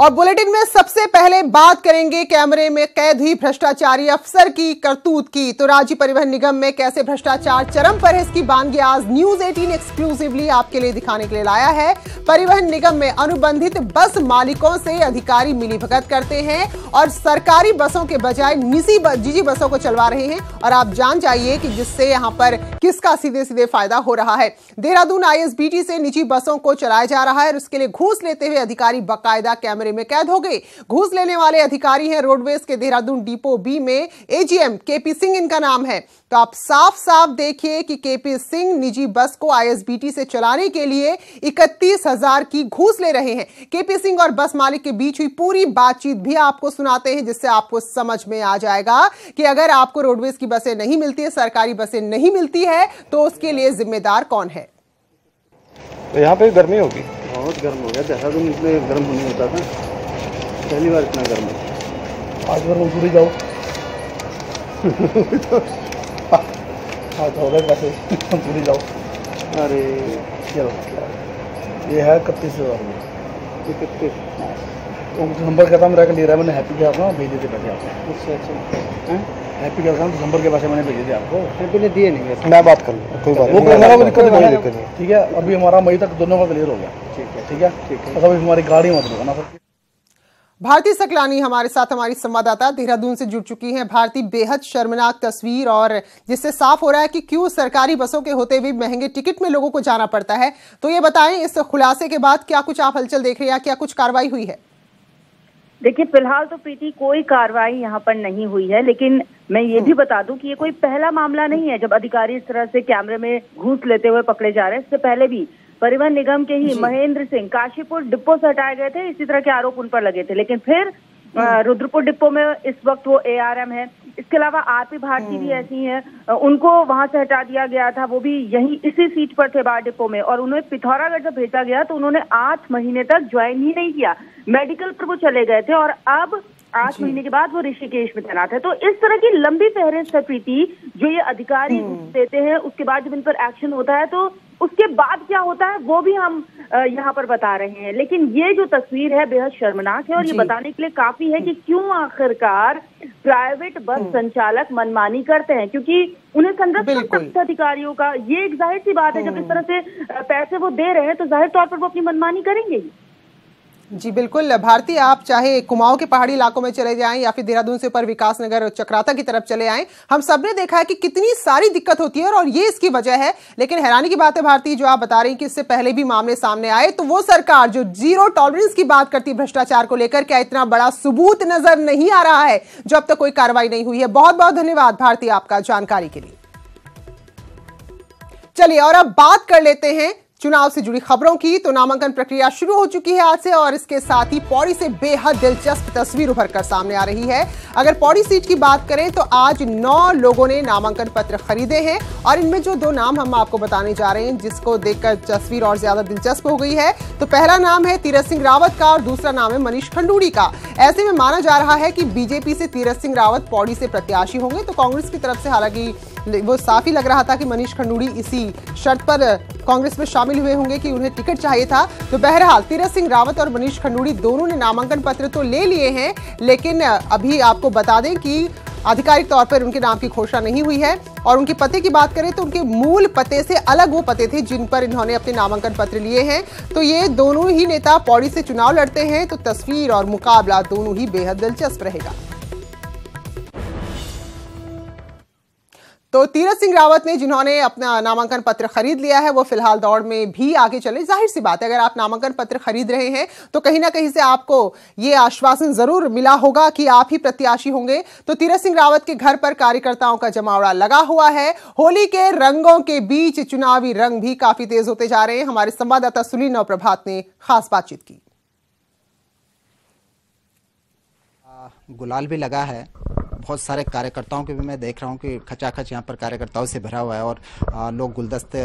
और बुलेटिन में सबसे पहले बात करेंगे कैमरे में कैद हुई भ्रष्टाचारी अफसर की करतूत की। तो राज्य परिवहन निगम में कैसे भ्रष्टाचार चरम पर है, इसकी बानगी आज न्यूज 18 एक्सक्लूसिवली आपके लिए दिखाने के लिए लाया है। परिवहन निगम में अनुबंधित बस मालिकों से अधिकारी मिलीभगत करते हैं और सरकारी बसों के बजाय निजी बसों को चलवा रहे हैं। और आप जान जाइए कि जिससे यहां पर किसका सीधे सीधे फायदा हो रहा है। देहरादून आईएसबीटी से निजी बसों को चलाया जा रहा है और उसके लिए घूस लेते हुए अधिकारी बाकायदा कैमरे में कैद हो गए। घूस लेने वाले अधिकारी हैं रोडवेज के देहरादून डिपो बी में एजीएम केपी सिंह इनका नाम है। तो आप साफ साफ देखिए कि केपी सिंह निजी बस को आईएसबीटी से चलाने के लिए 31,000 की घूस ले रहे हैं। केपी सिंह और बस मालिक के बीच हुई पूरी बातचीत भी आपको सुनाते हैं, जिससे आपको समझ में आ जाएगा कि अगर आपको रोडवेज की बसें नहीं मिलती है, सरकारी बसें नहीं मिलती है, तो उसके लिए जिम्मेदार कौन है। तो यहाँ पे गर्मी होगी, बहुत गर्म हो गया। देहरादून इसलिए गर्म नहीं होता था, पहली बार इतना गर्म है। आज बार मजदूरी जाओ आज हो गए पैसे मजदूरी जाओ। अरे चलो ये है 31,000 दिसंबर का था मेरा लिया, मैंने हैप्पी के आपको भेज दिए पैसे आपको। अच्छा हैप्पी का दिसंबर के पैसे मैंने भेजे थे आपको। हैप्पी ने दिए नहीं वैसे। मैं बात कर लूँ, कोई बात वो नहीं, हमारा कोई दिक्कत नहीं। नहीं, ठीक है। अभी हमारा मई तक दोनों का क्लियर हो गया। ठीक है तो अभी हमारी गाड़ी मत रोकना सर। भारती सकलानी हमारे साथ हमारी संवाददाता देहरादून से जुड़ चुकी हैं। भारती, बेहद शर्मनाक तस्वीर और जिससे साफ हो रहा है कि क्यों सरकारी बसों के होते हुए महंगे टिकट में लोगों को जाना पड़ता है। तो ये बताएं, इस खुलासे के बाद क्या कुछ आप हलचल देख रहे हैं, क्या कुछ कार्रवाई हुई है? देखिए, फिलहाल तो प्रीति कोई कार्रवाई यहाँ पर नहीं हुई है, लेकिन मैं ये भी बता दूं कि ये कोई पहला मामला नहीं है जब अधिकारी इस तरह से कैमरे में घूस लेते हुए पकड़े जा रहे हैं। इससे पहले भी परिवहन निगम के ही महेंद्र सिंह काशीपुर डिपो से हटाए गए थे, इसी तरह के आरोप उन पर लगे थे। लेकिन फिर रुद्रपुर डिपो में इस वक्त वो एआरएम है। इसके अलावा आरपी भारती भी ऐसी हैं, उनको वहां से हटा दिया गया था, वो भी यही इसी सीट पर थे बार डिपो में। और उन्हें पिथौरागढ़ जब भेजा गया तो उन्होंने 8 महीने तक ज्वाइन ही नहीं किया, मेडिकल पर वो चले गए थे और अब 8 महीने के बाद वो ऋषिकेश में तैनात है। तो इस तरह की लंबी फहरिस्त है प्रीति, जो ये अधिकारी देते हैं। उसके बाद जब इन पर एक्शन होता है तो उसके बाद क्या होता है वो भी हम यहाँ पर बता रहे हैं। लेकिन ये जो तस्वीर है बेहद शर्मनाक है और ये बताने के लिए काफी है कि क्यों आखिरकार प्राइवेट बस संचालक मनमानी करते हैं, क्योंकि उन्हें संरक्षण अधिकारियों का ये एक जाहिर सी बात है। जब इस तरह से पैसे वो दे रहे हैं तो जाहिर तौर पर वो अपनी मनमानी करेंगे ही। जी बिल्कुल भारती, आप चाहे कुमाऊं के पहाड़ी इलाकों में चले जाएं या फिर देहरादून से ऊपर विकास नगर चक्राता की तरफ चले आएं, हम सबने देखा है कि कितनी सारी दिक्कत होती है और ये इसकी वजह है। लेकिन हैरानी की बात है भारती, जो आप बता रही हैं कि इससे पहले भी मामले सामने आए, तो वो सरकार जो जीरो टॉलरेंस की बात करती है भ्रष्टाचार को लेकर, क्या इतना बड़ा सबूत नजर नहीं आ रहा है जो अब तक कोई कार्रवाई नहीं हुई है? बहुत बहुत धन्यवाद भारती आपका जानकारी के लिए। चलिए और अब बात कर लेते हैं चुनाव से जुड़ी खबरों की। तो नामांकन प्रक्रिया शुरू हो चुकी है आज से और इसके साथ ही पौड़ी से बेहद दिलचस्प तस्वीर उभर कर सामने आ रही है। अगर पौड़ी सीट की बात करें तो आज 9 लोगों ने नामांकन पत्र खरीदे हैं और इनमें जो 2 नाम हम आपको बताने जा रहे हैं, जिसको देखकर तस्वीर और ज्यादा दिलचस्प हो गई है। तो पहला नाम है तीरथ सिंह रावत का और दूसरा नाम है मनीष खंडूड़ी का। ऐसे में माना जा रहा है कि बीजेपी से तीरथ सिंह रावत पौड़ी से प्रत्याशी होंगे। तो कांग्रेस की तरफ से हालांकि वो साफ ही लग रहा था कि मनीष खंडूड़ी इसी शर्त पर कांग्रेस में शामिल हुए होंगे कि उन्हें टिकट चाहिए था। तो बहरहाल तीरथ सिंह रावत और मनीष खंडूड़ी दोनों ने नामांकन पत्र तो ले लिए हैं, लेकिन अभी आपको बता दें कि आधिकारिक तौर पर उनके नाम की घोषणा नहीं हुई है। और उनके पते की बात करें तो उनके मूल पते से अलग वो पते थे जिन पर इन्होंने अपने नामांकन पत्र लिए हैं। तो ये दोनों ही नेता पौड़ी से चुनाव लड़ते हैं, तो तस्वीर और मुकाबला दोनों ही बेहद दिलचस्प रहेगा। तो तीरथ सिंह रावत ने, जिन्होंने अपना नामांकन पत्र खरीद लिया है, वो फिलहाल दौड़ में भी आगे चले। जाहिर सी बात है, अगर आप नामांकन पत्र खरीद रहे हैं तो कहीं ना कहीं से आपको ये आश्वासन जरूर मिला होगा कि आप ही प्रत्याशी होंगे। तो तीरथ सिंह रावत के घर पर कार्यकर्ताओं का जमावड़ा लगा हुआ है। होली के रंगों के बीच चुनावी रंग भी काफी तेज होते जा रहे हैं। हमारे संवाददाता सुनील नवप्रभात ने खास बातचीत की। गुलाल भी लगा है, बहुत सारे कार्यकर्ताओं के भी मैं देख रहा हूँ कि खचाखच यहाँ पर कार्यकर्ताओं से भरा हुआ है और लोग गुलदस्ते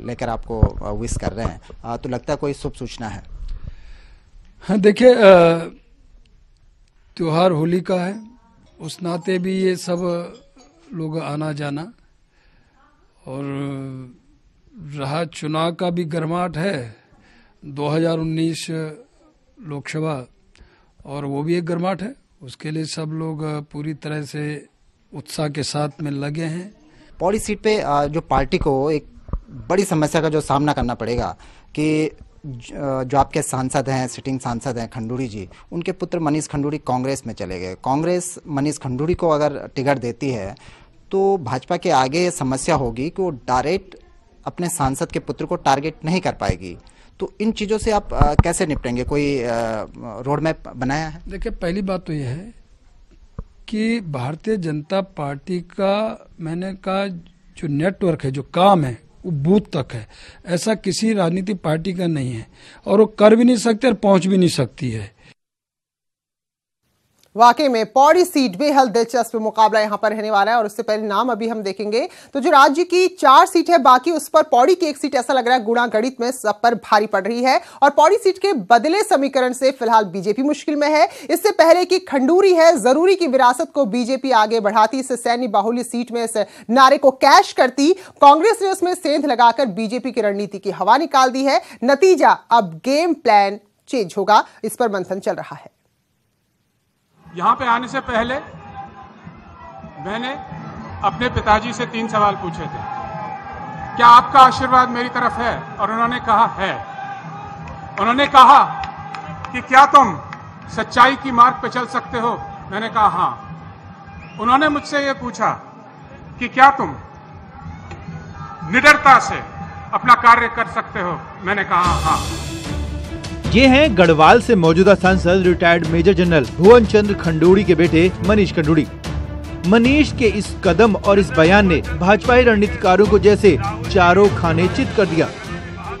लेकर आपको विश कर रहे हैं। तो लगता है कोई शुभ सूचना है। हाँ देखिए, त्योहार होली का है, उस नाते भी ये सब लोग आना जाना, और रहा चुनाव का भी गर्माहट है। 2019 लोकसभा और वो भी एक गर्माहट है। उसके लिए सब लोग पूरी तरह से उत्साह के साथ में लगे हैं। पौड़ी सीट पे जो पार्टी को एक बड़ी समस्या का जो सामना करना पड़ेगा कि जो आपके सांसद हैं, सिटिंग सांसद हैं खंडूड़ी जी, उनके पुत्र मनीष खंडूड़ी कांग्रेस में चले गए। कांग्रेस मनीष खंडूड़ी को अगर टिकट देती है तो भाजपा के आगे ये समस्या होगी कि वो डायरेक्ट अपने सांसद के पुत्र को टारगेट नहीं कर पाएगी। तो इन चीज़ों से आप कैसे निपटेंगे? कोई रोड मैप बनाया है? देखिए, पहली बात तो यह है कि भारतीय जनता पार्टी का, मैंने कहा, जो नेटवर्क है, जो काम है, वो बूथ तक है। ऐसा किसी राजनीतिक पार्टी का नहीं है और वो कर भी नहीं सकते और पहुंच भी नहीं सकती है। वाकई में पौड़ी सीट बेहद दिलचस्प मुकाबला यहां पर रहने वाला है। और उससे पहले नाम अभी हम देखेंगे तो जो राज्य की 4 सीट है, बाकी उस पर पौड़ी की एक सीट ऐसा लग रहा है गुणा गणित में सब पर भारी पड़ रही है। और पौड़ी सीट के बदले समीकरण से फिलहाल बीजेपी मुश्किल में है। इससे पहले की खंडूरी है, जरूरी की विरासत को बीजेपी आगे बढ़ाती, इस सैन्य बाहुल्य सीट में इस नारे को कैश करती। कांग्रेस ने उसमें सेंध लगाकर बीजेपी की रणनीति की हवा निकाल दी है। नतीजा अब गेम प्लान चेंज होगा, इस पर मंथन चल रहा है। यहाँ पे आने से पहले मैंने अपने पिताजी से 3 सवाल पूछे थे। क्या आपका आशीर्वाद मेरी तरफ है? और उन्होंने कहा है। उन्होंने कहा कि क्या तुम सच्चाई की मार्ग पे चल सकते हो? मैंने कहा हाँ। उन्होंने मुझसे ये पूछा कि क्या तुम निडरता से अपना कार्य कर सकते हो? मैंने कहा हाँ। ये हैं गढ़वाल से मौजूदा सांसद रिटायर्ड मेजर जनरल भुवन चंद्र खंडूड़ी के बेटे मनीष खंडूड़ी। मनीष के इस कदम और इस बयान ने भाजपाई रणनीतिकारों को जैसे चारों खाने चित कर दिया।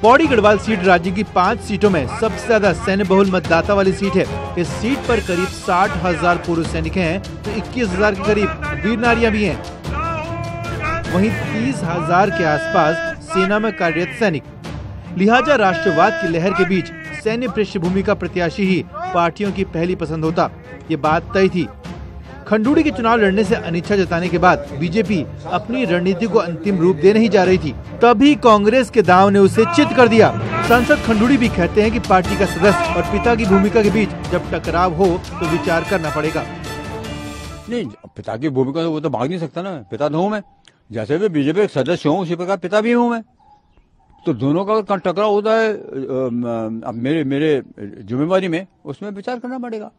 पौड़ी गढ़वाल सीट राज्य की 5 सीटों में सबसे ज्यादा सैन्य बहुल मतदाता वाली सीट है। इस सीट पर करीब 60,000 पूर्व सैनिक हैं तो 21,000 के करीब वीर नारियां भी हैं। वहीं 30,000 के आसपास सेना में कार्यरत सैनिक। लिहाजा राष्ट्रवाद की लहर के बीच सैन्य पृष्ठभूमि का प्रत्याशी ही पार्टियों की पहली पसंद होता, ये बात तय थी। खंडूड़ी के चुनाव लड़ने से अनिच्छा जताने के बाद बीजेपी अपनी रणनीति को अंतिम रूप देने ही जा रही थी, तभी कांग्रेस के दांव ने उसे चित कर दिया। सांसद खंडूड़ी भी कहते हैं कि पार्टी का सदस्य और पिता की भूमिका के बीच जब टकराव हो तो विचार करना पड़ेगा। नहीं, पिता की भूमिका वो तो भाग नहीं सकता ना। पिता तो हूँ मैं, जैसे भी बीजेपी एक सदस्य हूँ उसी प्रकार पिता भी हूँ मैं। तो दोनों का टकराव होता है, अब मेरे जिम्मेवारी में उसमें विचार करना पड़ेगा।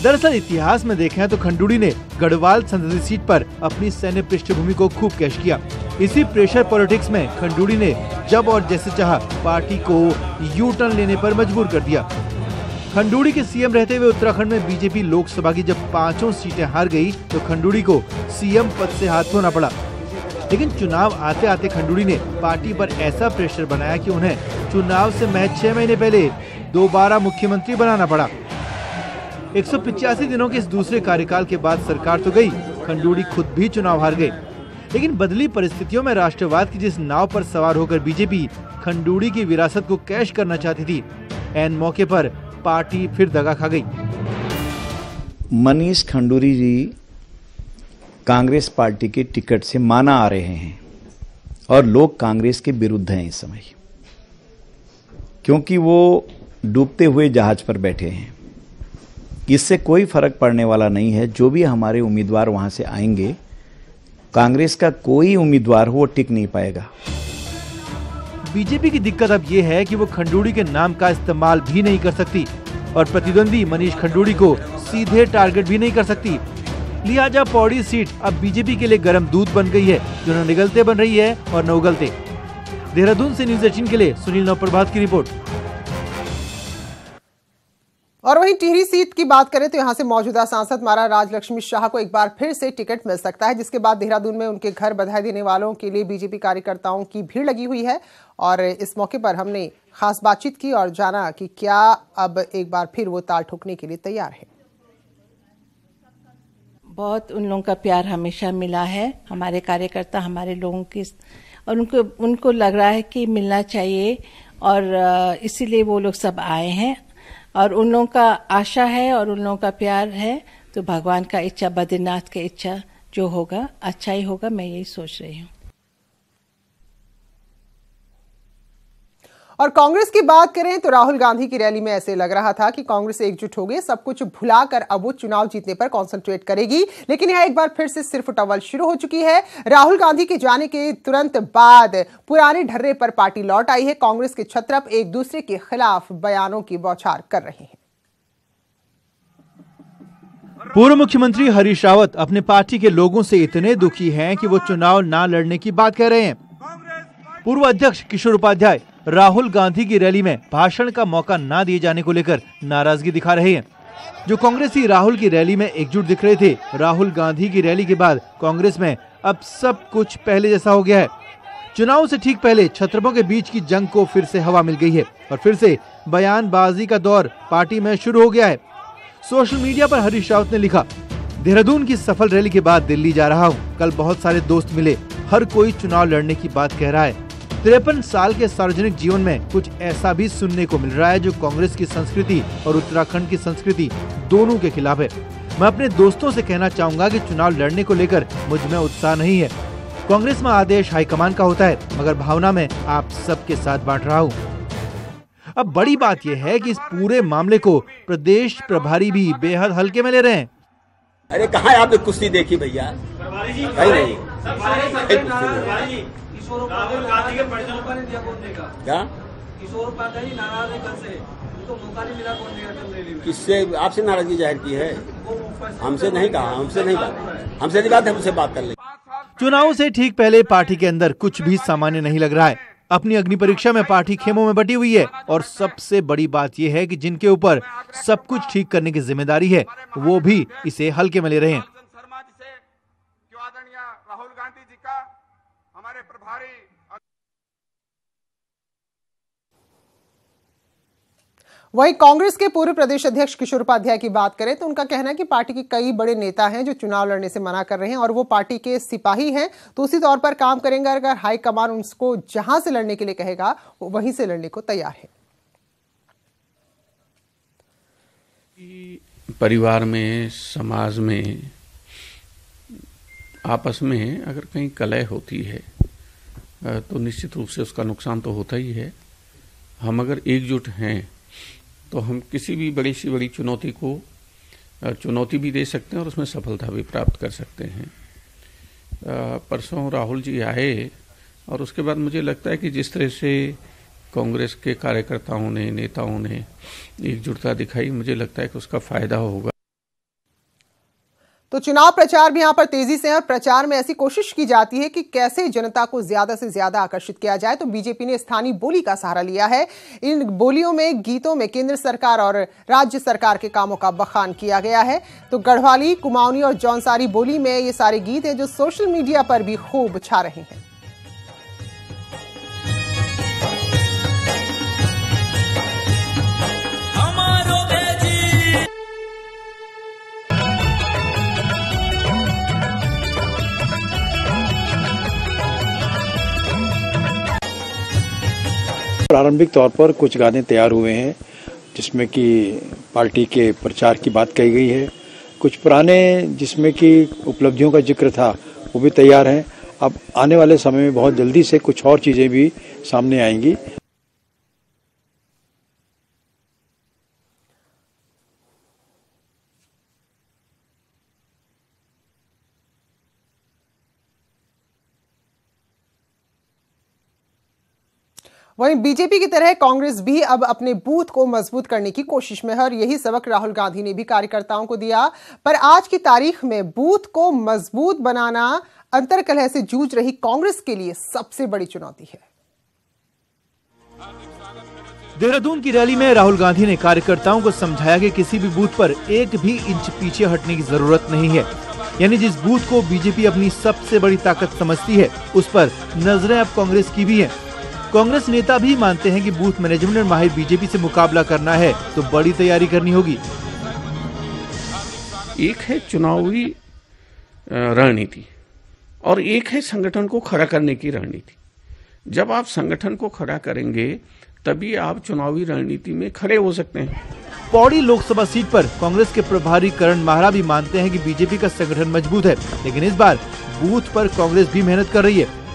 दरअसल इतिहास में देखें तो खंडूड़ी ने गढ़वाल संसदीय सीट पर अपनी सैन्य पृष्ठभूमि को खूब कैश किया। इसी प्रेशर पॉलिटिक्स में खंडूड़ी ने जब और जैसे चाहा पार्टी को यू टर्न लेने पर मजबूर कर दिया। खंडूड़ी के सीएम रहते हुए उत्तराखंड में बीजेपी लोकसभा की जब 5 सीटें हार गई तो खंडूड़ी को सीएम पद से हाथ धोना पड़ा। लेकिन चुनाव आते आते खंडूड़ी ने पार्टी पर ऐसा प्रेशर बनाया कि उन्हें चुनाव से महज 6 महीने पहले दोबारा मुख्यमंत्री बनाना पड़ा। 185 दिनों के इस दूसरे कार्यकाल के बाद सरकार तो गई, खंडूड़ी खुद भी चुनाव हार गए। लेकिन बदली परिस्थितियों में राष्ट्रवाद की जिस नाव पर सवार होकर बीजेपी खंडूड़ी की विरासत को कैश करना चाहती थी, ऐन मौके पर पार्टी फिर दगा खा गई। मनीष खंडूड़ी जी कांग्रेस पार्टी के टिकट से माना आ रहे हैं और लोग कांग्रेस के विरुद्ध हैं इस समय, क्योंकि वो डूबते हुए जहाज पर बैठे हैं। इससे कोई फर्क पड़ने वाला नहीं है। जो भी हमारे उम्मीदवार वहां से आएंगे, कांग्रेस का कोई उम्मीदवार हो वो टिक नहीं पाएगा। बीजेपी की दिक्कत अब ये है कि वो खंडूड़ी के नाम का इस्तेमाल भी नहीं कर सकती और प्रतिद्वंदी मनीष खंडूड़ी को सीधे टारगेट भी नहीं कर सकती। लिहाजा पौड़ी सीट अब बीजेपी के लिए गर्म दूध बन गई है, जो न निगलते बन रही है और न उगलते। देहरादून से न्यूज़ 18 के लिए सुनील नवप्रभात की रिपोर्ट। और वहीं टिहरी सीट की बात करें तो यहां से मौजूदा सांसद मारा राजलक्ष्मी शाह को एक बार फिर से टिकट मिल सकता है, जिसके बाद देहरादून में उनके घर बधाई देने वालों के लिए बीजेपी कार्यकर्ताओं की भीड़ लगी हुई है। और इस मौके पर हमने खास बातचीत की और जाना कि क्या अब एक बार फिर वो ताल ठोकने के लिए तैयार है। बहुत उन लोगों का प्यार हमेशा मिला है, हमारे कार्यकर्ता हमारे लोगों की, और उनको लग रहा है कि मिलना चाहिए और इसीलिए वो लोग सब आए हैं। और उन लोगों का आशा है और उन लोगों का प्यार है, तो भगवान का इच्छा, बद्रीनाथ की इच्छा जो होगा अच्छा ही होगा, मैं यही सोच रही हूँ। और कांग्रेस की बात करें तो राहुल गांधी की रैली में ऐसे लग रहा था कि कांग्रेस एकजुट हो गई, सब कुछ भुलाकर अब वो चुनाव जीतने पर कॉन्सेंट्रेट करेगी। लेकिन यह एक बार फिर से सिर्फ टवल शुरू हो चुकी है। राहुल गांधी के जाने के तुरंत बाद पुराने ढर्रे पर पार्टी लौट आई है। कांग्रेस के छत्रप एक दूसरे के खिलाफ बयानों की बौछार कर रहे हैं। पूर्व मुख्यमंत्री हरीश रावत अपने पार्टी के लोगों से इतने दुखी हैं कि वो चुनाव ना लड़ने की बात कह रहे हैं। पूर्व अध्यक्ष किशोर उपाध्याय राहुल गांधी की रैली में भाषण का मौका ना दिए जाने को लेकर नाराजगी दिखा रहे हैं। जो कांग्रेसी राहुल की रैली में एकजुट दिख रहे थे, राहुल गांधी की रैली के बाद कांग्रेस में अब सब कुछ पहले जैसा हो गया है। चुनाव से ठीक पहले छत्रपों के बीच की जंग को फिर से हवा मिल गई है और फिर से बयानबाजी का दौर पार्टी में शुरू हो गया है। सोशल मीडिया पर हरीश रावत ने लिखा, देहरादून की सफल रैली के बाद दिल्ली जा रहा हूं। कल बहुत सारे दोस्त मिले, हर कोई चुनाव लड़ने की बात कह रहा है। 53 साल के सार्वजनिक जीवन में कुछ ऐसा भी सुनने को मिल रहा है जो कांग्रेस की संस्कृति और उत्तराखंड की संस्कृति दोनों के खिलाफ है। मैं अपने दोस्तों से कहना चाहूंगा कि चुनाव लड़ने को लेकर मुझ में उत्साह नहीं है। कांग्रेस में आदेश हाईकमान का होता है, मगर भावना में आप सबके साथ बांट रहा हूँ। अब बड़ी बात यह है कि इस पूरे मामले को प्रदेश प्रभारी भी बेहद हल्के में ले रहे हैं। अरे कहाँ आपने कुश्ती देखी भैया? क्या किससे आपसे नाराजगी जाहिर की है? हमसे नहीं कहा, हमसे नहीं बात है, हमसे बात कर ले। चुनाव से ठीक पहले पार्टी के अंदर कुछ भी सामान्य नहीं लग रहा है। अपनी अग्नि परीक्षा में पार्टी खेमों में बटी हुई है और सबसे बड़ी बात यह है कि जिनके ऊपर सब कुछ ठीक करने की जिम्मेदारी है वो भी इसे हल्के में ले रहे हैं। राहुल गांधी जी का हमारे प्रभारी वहीं कांग्रेस के पूर्व प्रदेश अध्यक्ष किशोर उपाध्याय की बात करें तो उनका कहना है कि पार्टी के कई बड़े नेता हैं जो चुनाव लड़ने से मना कर रहे हैं और वो पार्टी के सिपाही हैं, तो उसी तौर पर काम करेंगे। अगर हाईकमान उनको जहां से लड़ने के लिए कहेगा वो वहीं से लड़ने को तैयार है। परिवार में, समाज में, आपस में अगर कहीं कलह होती है तो निश्चित रूप से उसका नुकसान तो होता ही है। हम अगर एकजुट हैं तो हम किसी भी बड़ी से बड़ी चुनौती को चुनौती भी दे सकते हैं और उसमें सफलता भी प्राप्त कर सकते हैं। परसों राहुल जी आए और उसके बाद मुझे लगता है कि जिस तरह से कांग्रेस के कार्यकर्ताओं ने, नेताओं ने एकजुटता दिखाई, मुझे लगता है कि उसका फायदा होगा। तो चुनाव प्रचार भी यहां पर तेजी से है और प्रचार में ऐसी कोशिश की जाती है कि कैसे जनता को ज्यादा से ज्यादा आकर्षित किया जाए। तो बीजेपी ने स्थानीय बोली का सहारा लिया है। इन बोलियों में, गीतों में केंद्र सरकार और राज्य सरकार के कामों का बखान किया गया है। तो गढ़वाली, कुमाऊनी और जौनसारी बोली में ये सारे गीत हैं जो सोशल मीडिया पर भी खूब छा रहे हैं। प्रारंभिक तौर पर कुछ गाने तैयार हुए हैं जिसमें कि पार्टी के प्रचार की बात कही गई है। कुछ पुराने जिसमें कि उपलब्धियों का जिक्र था वो भी तैयार हैं। अब आने वाले समय में बहुत जल्दी से कुछ और चीजें भी सामने आएंगी। वहीं बीजेपी की तरह कांग्रेस भी अब अपने बूथ को मजबूत करने की कोशिश में है और यही सबक राहुल गांधी ने भी कार्यकर्ताओं को दिया। पर आज की तारीख में बूथ को मजबूत बनाना अंतर्कलह से जूझ रही कांग्रेस के लिए सबसे बड़ी चुनौती है। देहरादून की रैली में राहुल गांधी ने कार्यकर्ताओं को समझाया कि किसी भी बूथ पर एक भी इंच पीछे हटने की जरूरत नहीं है। यानी जिस बूथ को बीजेपी अपनी सबसे बड़ी ताकत समझती है उस पर नजरें अब कांग्रेस की भी हैं। कांग्रेस नेता भी मानते हैं कि बूथ मैनेजमेंट में माहिर बीजेपी से मुकाबला करना है तो बड़ी तैयारी करनी होगी। एक है चुनावी रणनीति और एक है संगठन को खड़ा करने की रणनीति। जब आप संगठन को खड़ा करेंगे तभी आप चुनावी रणनीति में खड़े हो सकते हैं। पौड़ी लोकसभा सीट पर कांग्रेस के प्रभारी करण माहरा भी मानते हैं कि बीजेपी का संगठन मजबूत है, लेकिन इस बार बूथ पर कांग्रेस भी मेहनत कर रही है।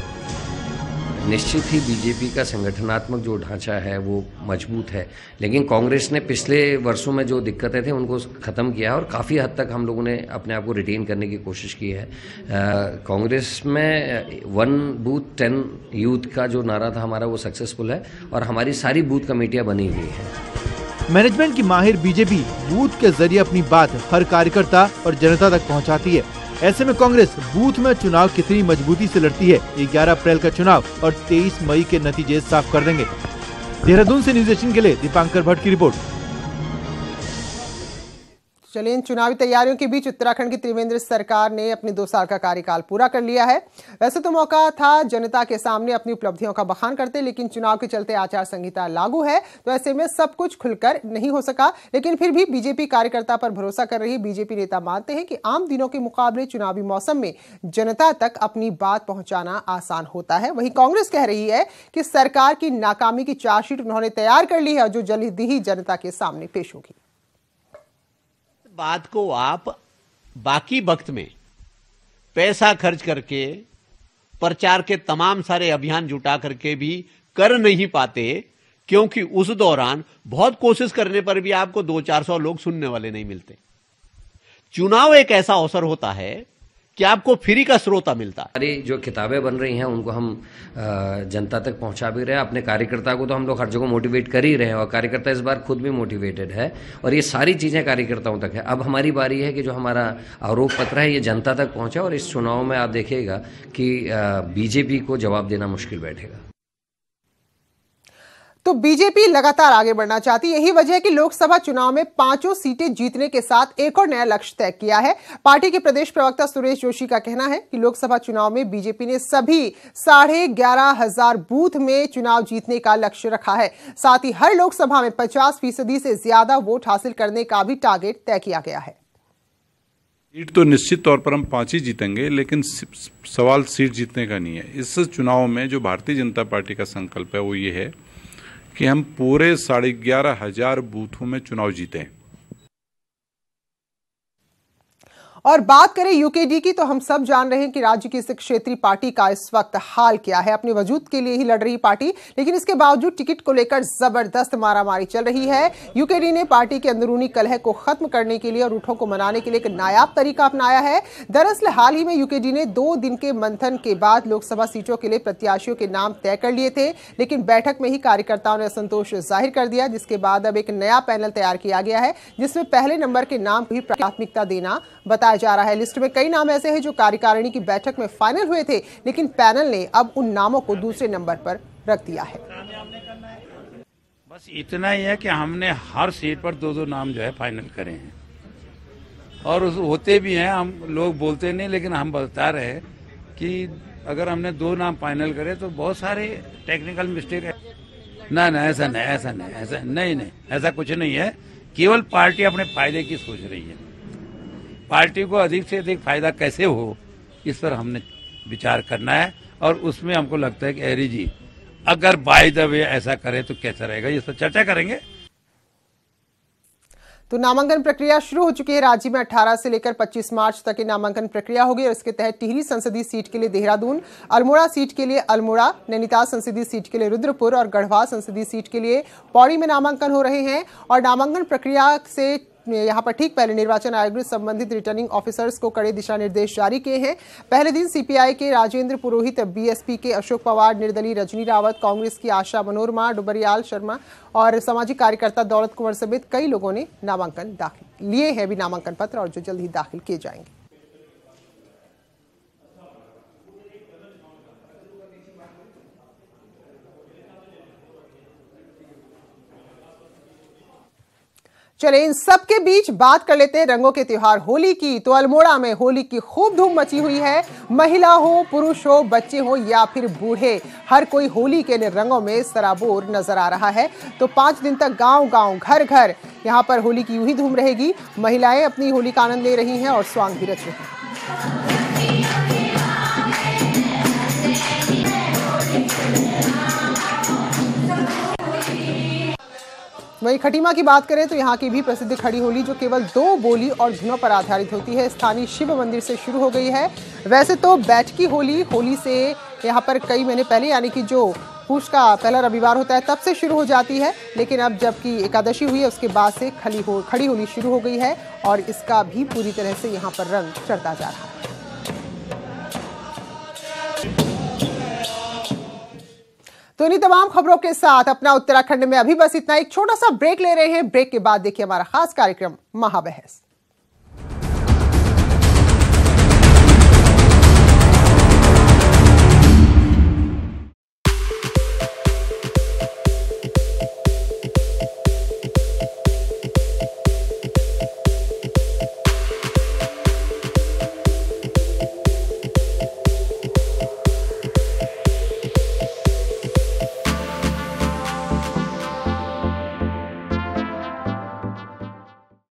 निश्चित ही बीजेपी का संगठनात्मक जो ढांचा है वो मजबूत है, लेकिन कांग्रेस ने पिछले वर्षों में जो दिक्कतें थी उनको ख़त्म किया और काफ़ी हद तक हम लोगों ने अपने आप को रिटेन करने की कोशिश की है। कांग्रेस में 1 बूथ 10 यूथ का जो नारा था हमारा वो सक्सेसफुल है और हमारी सारी बूथ कमेटियाँ बनी हुई हैं। मैनेजमेंट की माहिर बीजेपी बूथ के जरिए अपनी बात हर कार्यकर्ता और जनता तक पहुंचाती है। ऐसे में कांग्रेस बूथ में चुनाव कितनी मजबूती से लड़ती है, 11 अप्रैल का चुनाव और 23 मई के नतीजे साफ कर देंगे। देहरादून से न्यूज 18 के लिए दीपांकर भट्ट की रिपोर्ट। चलिए, इन चुनावी तैयारियों के बीच उत्तराखंड की त्रिवेंद्र सरकार ने अपने 2 साल का कार्यकाल पूरा कर लिया है। वैसे तो मौका था जनता के सामने अपनी उपलब्धियों का बखान करते, लेकिन चुनाव के चलते आचार संहिता लागू है, तो ऐसे में सब कुछ खुलकर नहीं हो सका। लेकिन फिर भी बीजेपी कार्यकर्ता पर भरोसा कर रही बीजेपी नेता मानते हैं कि आम दिनों के मुकाबले चुनावी मौसम में जनता तक अपनी बात पहुंचाना आसान होता है। वहीं कांग्रेस कह रही है कि सरकार की नाकामी की चार्जशीट उन्होंने तैयार कर ली है, जो जल्द ही जनता के सामने पेश होगी। बात को आप बाकी वक्त में पैसा खर्च करके प्रचार के तमाम सारे अभियान जुटा करके भी कर नहीं पाते, क्योंकि उस दौरान बहुत कोशिश करने पर भी आपको 200-400 लोग सुनने वाले नहीं मिलते। चुनाव एक ऐसा अवसर होता है कि आपको फ्री का श्रोता मिलता है। हमारी जो किताबें बन रही हैं उनको हम जनता तक पहुंचा भी रहे हैं। अपने कार्यकर्ता को तो हम लोग हर जगह मोटिवेट कर ही रहे हैं और कार्यकर्ता इस बार खुद भी मोटिवेटेड है और ये सारी चीजें कार्यकर्ताओं तक है। अब हमारी बारी है कि जो हमारा आरोप पत्र है ये जनता तक पहुंचे और इस चुनाव में आप देखिएगा कि बीजेपी को जवाब देना मुश्किल बैठेगा। तो बीजेपी लगातार आगे बढ़ना चाहती है। यही वजह है कि लोकसभा चुनाव में 5 सीटें जीतने के साथ एक और नया लक्ष्य तय किया है। पार्टी के प्रदेश प्रवक्ता सुरेश जोशी का कहना है कि लोकसभा चुनाव में बीजेपी ने सभी 11,500 बूथ में चुनाव जीतने का लक्ष्य रखा है। साथ ही हर लोकसभा में 50% से ज्यादा वोट हासिल करने का भी टारगेट तय किया गया है। सीट तो निश्चित तौर पर हम 5 ही जीतेंगे, लेकिन सवाल सीट जीतने का नहीं है। इस चुनाव में जो भारतीय जनता पार्टी का संकल्प है वो ये है कि हम पूरे 11,500 बूथों में चुनाव जीते। और बात करें यूकेडी की, तो हम सब जान रहे हैं कि राज्य की इस क्षेत्रीय पार्टी का इस वक्त हाल क्या है। अपने वजूद के लिए ही लड़ रही पार्टी, लेकिन इसके बावजूद टिकट को लेकर जबरदस्त मारामारी चल रही है। यूकेडी ने पार्टी के अंदरूनी कलह को खत्म करने के लिए और रूठों को मनाने के लिए एक नायाब तरीका अपनाया है। दरअसल हाल ही में यूकेडी ने 2 दिन के मंथन के बाद लोकसभा सीटों के लिए प्रत्याशियों के नाम तय कर लिए थे, लेकिन बैठक में ही कार्यकर्ताओं ने असंतोष जाहिर कर दिया, जिसके बाद अब एक नया पैनल तैयार किया गया है, जिसमें पहले नंबर के नाम को ही प्राथमिकता देना बताया जा रहा है। लिस्ट में कई नाम ऐसे हैं जो कार्यकारिणी की बैठक में फाइनल हुए थे, लेकिन पैनल ने अब उन नामों को दूसरे नंबर पर रख दिया है। बस इतना ही है कि हमने हर सीट पर 2-2 नाम जो है फाइनल करे हैं और होते भी हैं। हम लोग बोलते नहीं, लेकिन हम बता रहे हैं कि अगर हमने 2 नाम फाइनल करे तो बहुत सारे टेक्निकल मिस्टेक है। ना ऐसा नहीं, ऐसा कुछ नहीं है। केवल पार्टी अपने फायदे की सोच रही है। पार्टी को अधिक से अधिक फायदा कैसे हो, इस पर हमने विचार करना है और उसमें हमको लगता है कि एरी जी अगर बाय द वे ऐसा करे तो कैसा रहेगा, इस पर चर्चा करेंगे। तो नामांकन प्रक्रिया शुरू हो चुकी है। राज्य में 18 से लेकर 25 मार्च तक की नामांकन प्रक्रिया होगी और इसके तहत टिहरी संसदीय सीट के लिए देहरादून, अल्मोड़ा सीट के लिए अल्मोड़ा, नैनीताल संसदीय सीट के लिए रुद्रपुर और गढ़वा संसदीय सीट के लिए पौड़ी में नामांकन हो रहे हैं। और नामांकन प्रक्रिया से यहां पर ठीक पहले निर्वाचन आयोग ने संबंधित रिटर्निंग ऑफिसर्स को कड़े दिशा निर्देश जारी किए हैं। पहले दिन सीपीआई के राजेंद्र पुरोहित, बीएसपी के अशोक पवार, निर्दलीय रजनी रावत, कांग्रेस की आशा मनोरमा, डुबरियाल शर्मा और सामाजिक कार्यकर्ता दौलत कुंवर समेत कई लोगों ने नामांकन दाखिल लिए हैं भी नामांकन पत्र, और जो जल्द ही दाखिल किए जाएंगे। चले, इन सब के बीच बात कर लेते हैं रंगों के त्योहार होली की। तो अल्मोड़ा में होली की खूब धूम मची हुई है। महिला हो, पुरुष हो, बच्चे हो या फिर बूढ़े, हर कोई होली के रंगों में सराबोर नजर आ रहा है। तो 5 दिन तक गांव-गांव, घर-घर यहां पर होली की यूं ही धूम रहेगी। महिलाएं अपनी होली का आनंद ले रही हैं और स्वांग भी रच रही हैं। वहीं खटीमा की बात करें तो यहाँ की भी प्रसिद्ध खड़ी होली, जो केवल 2 बोली और धुनों पर आधारित होती है, स्थानीय शिव मंदिर से शुरू हो गई है। वैसे तो बैठकी होली से यहाँ पर कई महीने पहले यानी कि जो पूष का पहला रविवार होता है तब से शुरू हो जाती है, लेकिन अब जबकि एकादशी हुई है उसके बाद से खड़ी होली शुरू हो गई है और इसका भी पूरी तरह से यहाँ पर रंग चढ़ता जा रहा है। तो इन्हीं तमाम खबरों के साथ अपना उत्तराखंड में अभी बस इतना। एक छोटा सा ब्रेक ले रहे हैं। ब्रेक के बाद देखिए हमारा खास कार्यक्रम महाबहस।